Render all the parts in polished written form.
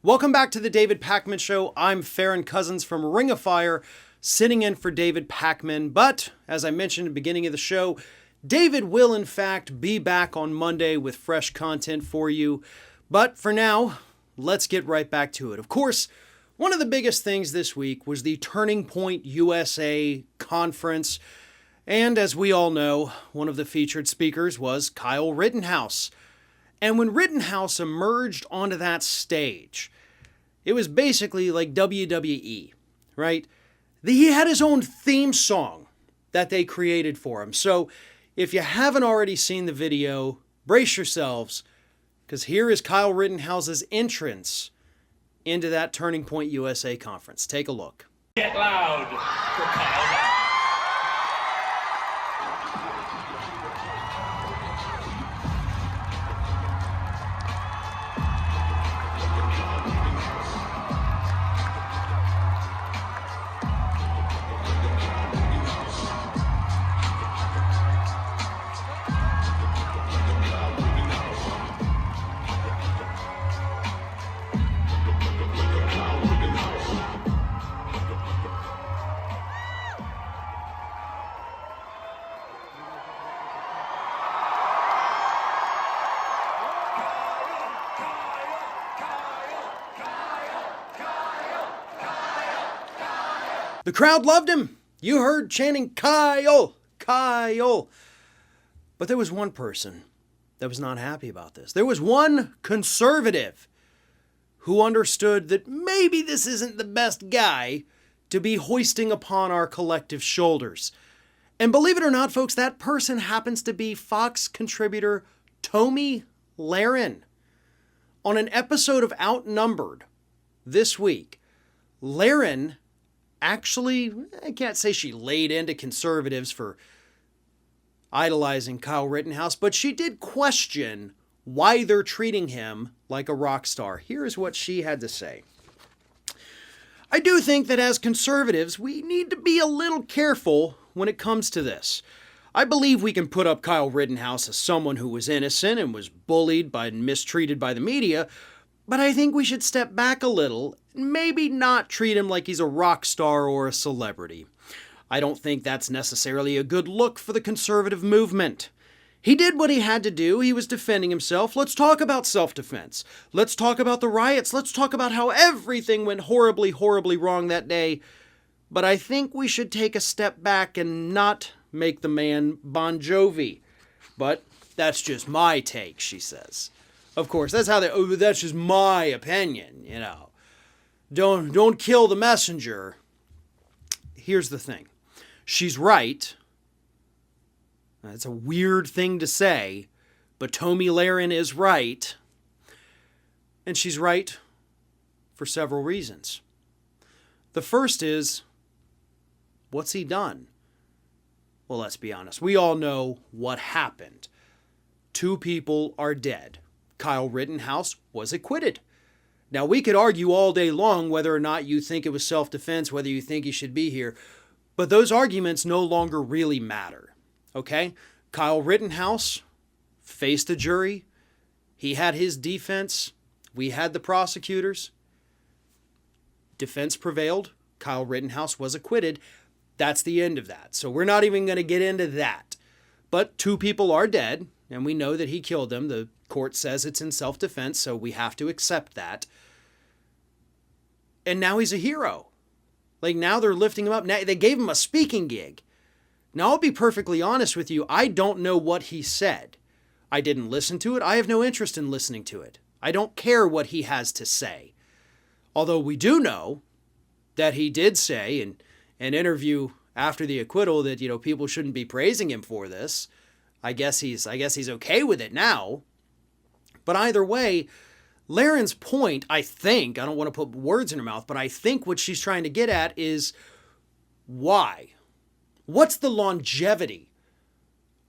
Welcome back to the David Pakman Show. I'm Farron Cousins from Ring of Fire, sitting in for David Pakman. But, as I mentioned at the beginning of the show, David will in fact be back on Monday with fresh content for you. But for now, let's get right back to it. Of course, one of the biggest things this week was the Turning Point USA conference. And as we all know, one of the featured speakers was Kyle Rittenhouse. And when Rittenhouse emerged onto that stage, it was basically like WWE, right? He had his own theme song that they created for him. So if you haven't already seen the video, brace yourselves, because here is Kyle Rittenhouse's entrance into that Turning Point USA conference. Take a look. Get loud for Kyle. The crowd loved him. You heard chanting, Kyle, Kyle. But there was one person that was not happy about this. There was one conservative who understood that maybe this isn't the best guy to be hoisting upon our collective shoulders. And believe it or not, folks, that person happens to be Fox contributor Tomi Lahren. On an episode of Outnumbered this week, Lahren actually, I can't say she laid into conservatives for idolizing Kyle Rittenhouse, but she did question why they're treating him like a rock star. Here is what she had to say. I do think that as conservatives, we need to be a little careful when it comes to this. I believe we can put up Kyle Rittenhouse as someone who was innocent and was bullied and mistreated by the media, but I think we should step back a little and maybe not treat him like he's a rock star or a celebrity. I don't think that's necessarily a good look for the conservative movement. He did what he had to do. He was defending himself. Let's talk about self-defense. Let's talk about the riots. Let's talk about how everything went horribly, horribly wrong that day. But I think we should take a step back and not make the man Bon Jovi. But that's just my take, she says. Of course, that's just my opinion, you know. Don't kill the messenger. Here's the thing. She's right. That's a weird thing to say, but Tomi Lahren is right. And she's right for several reasons. The first is, what's he done? Well, let's be honest. We all know what happened. 2 people are dead. Kyle Rittenhouse was acquitted. Now, we could argue all day long whether or not you think it was self-defense, whether you think he should be here, but those arguments no longer really matter, okay? Kyle Rittenhouse faced the jury. He had his defense. We had the prosecutors. Defense prevailed. Kyle Rittenhouse was acquitted. That's the end of that. So we're not even going to get into that. But 2 people are dead, and we know that he killed them. The court says it's in self-defense, so we have to accept that. And now he's a hero. Like, now they're lifting him up. Now they gave him a speaking gig. Now, I'll be perfectly honest with you. I don't know what he said. I didn't listen to it. I have no interest in listening to it. I don't care what he has to say. Although we do know that he did say in an interview after the acquittal that, people shouldn't be praising him for this. I guess he's okay with it now. But either way, Lahren's point, I think, I don't want to put words in her mouth, but I think what she's trying to get at is why? What's the longevity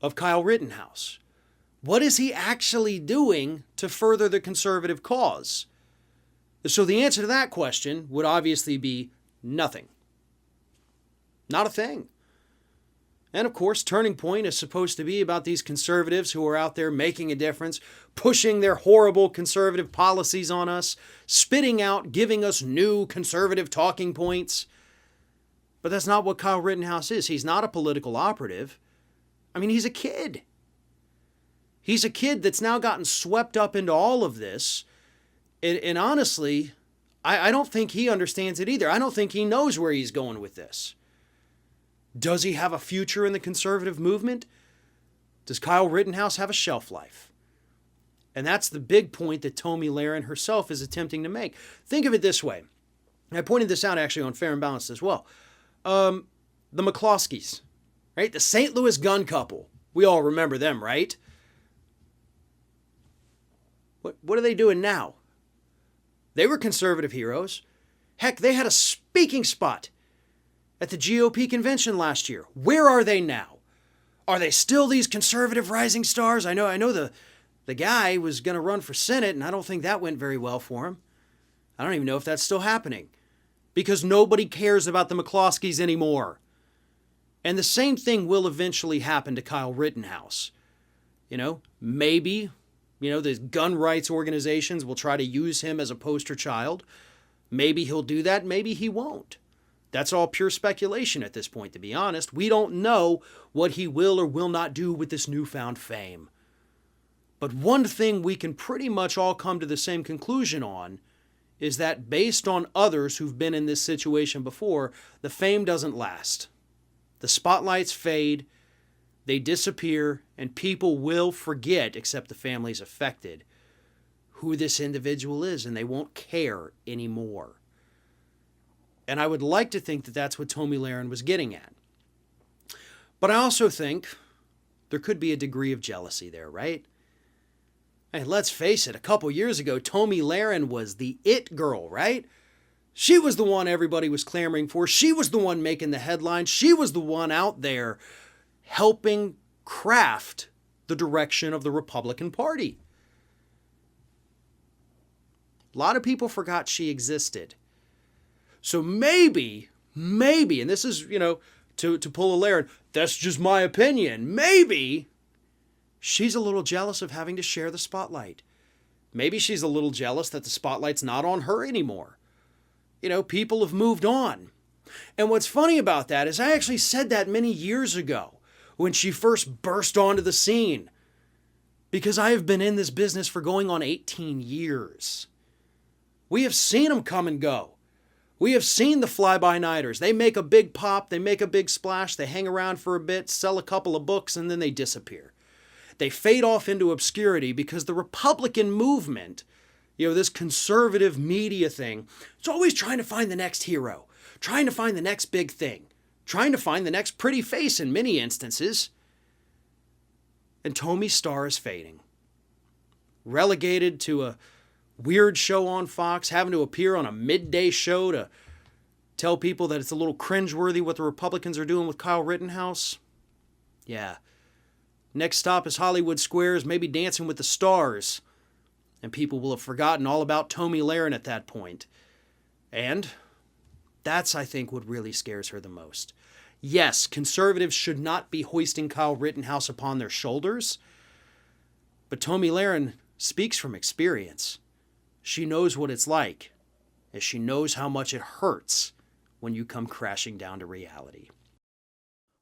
of Kyle Rittenhouse? What is he actually doing to further the conservative cause? So the answer to that question would obviously be nothing. Not a thing. And of course, Turning Point is supposed to be about these conservatives who are out there making a difference, pushing their horrible conservative policies on us, spitting out, giving us new conservative talking points. But that's not what Kyle Rittenhouse is. He's not a political operative. I mean, he's a kid. He's a kid that's now gotten swept up into all of this. And honestly, I don't think he understands it either. I don't think he knows where he's going with this. Does he have a future in the conservative movement? Does Kyle Rittenhouse have a shelf life? And that's the big point that Tomi Lahren herself is attempting to make. Think of it this way. And I pointed this out actually on Fair and Balanced as well. The McCloskeys, right? The St. Louis gun couple. We all remember them, right? What are they doing now? They were conservative heroes. Heck, they had a speaking spot at the GOP convention last year. Where are they now? Are they still these conservative rising stars? I know the guy was going to run for Senate, and I don't think that went very well for him. I don't even know if that's still happening, because nobody cares about the McCloskeys anymore. And the same thing will eventually happen to Kyle Rittenhouse. Maybe, the gun rights organizations will try to use him as a poster child. Maybe he'll do that, maybe he won't. That's all pure speculation at this point, to be honest. We don't know what he will or will not do with this newfound fame. But one thing we can pretty much all come to the same conclusion on is that based on others who've been in this situation before, the fame doesn't last. The spotlights fade, they disappear, and people will forget, except the families affected, who this individual is, and they won't care anymore. And I would like to think that that's what Tomi Lahren was getting at. But I also think there could be a degree of jealousy there, right? And let's face it, a couple years ago, Tomi Lahren was the it girl, right? She was the one everybody was clamoring for. She was the one making the headlines. She was the one out there helping craft the direction of the Republican Party. A lot of people forgot she existed. So maybe, and this is, to pull a Lahren, that's just my opinion. Maybe she's a little jealous of having to share the spotlight. Maybe she's a little jealous that the spotlight's not on her anymore. People have moved on. And what's funny about that is I actually said that many years ago when she first burst onto the scene, because I have been in this business for going on 18 years. We have seen them come and go. We have seen the fly-by-nighters. They make a big pop, they make a big splash, they hang around for a bit, sell a couple of books, and then they disappear. They fade off into obscurity because the Republican movement, this conservative media thing, it's always trying to find the next hero, trying to find the next big thing, trying to find the next pretty face in many instances. And Tomi's star is fading. Relegated to a weird show on Fox, having to appear on a midday show to tell people that it's a little cringeworthy what the Republicans are doing with Kyle Rittenhouse. Yeah. Next stop is Hollywood Squares, maybe Dancing with the Stars. And people will have forgotten all about Tomi Lahren at that point. And that's, I think, what really scares her the most. Yes, conservatives should not be hoisting Kyle Rittenhouse upon their shoulders. But Tomi Lahren speaks from experience. She knows what it's like, and she knows how much it hurts when you come crashing down to reality.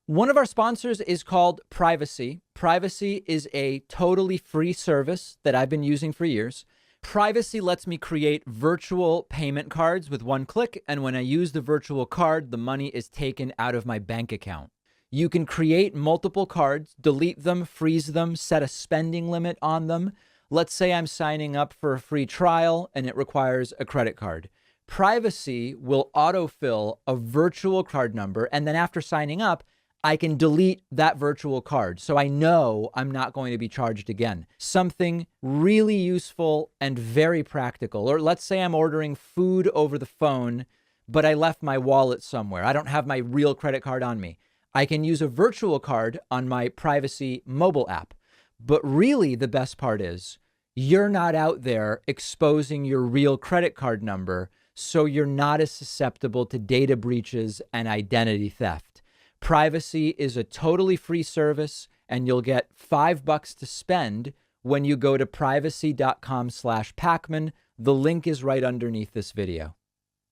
One of our sponsors is called Privacy. Privacy is a totally free service that I've been using for years. Privacy lets me create virtual payment cards with one click, and when I use the virtual card, the money is taken out of my bank account. You can create multiple cards, delete them, freeze them, set a spending limit on them. Let's say I'm signing up for a free trial and it requires a credit card. Privacy will autofill a virtual card number, and then after signing up, I can delete that virtual card. So I know I'm not going to be charged again. Something really useful and very practical. Or let's say I'm ordering food over the phone, but I left my wallet somewhere. I don't have my real credit card on me. I can use a virtual card on my Privacy mobile app. But really the best part is you're not out there exposing your real credit card number, so you're not as susceptible to data breaches and identity theft. Privacy is a totally free service, and you'll get $5 to spend when you go to privacy.com/Pacman. The link is right underneath this video.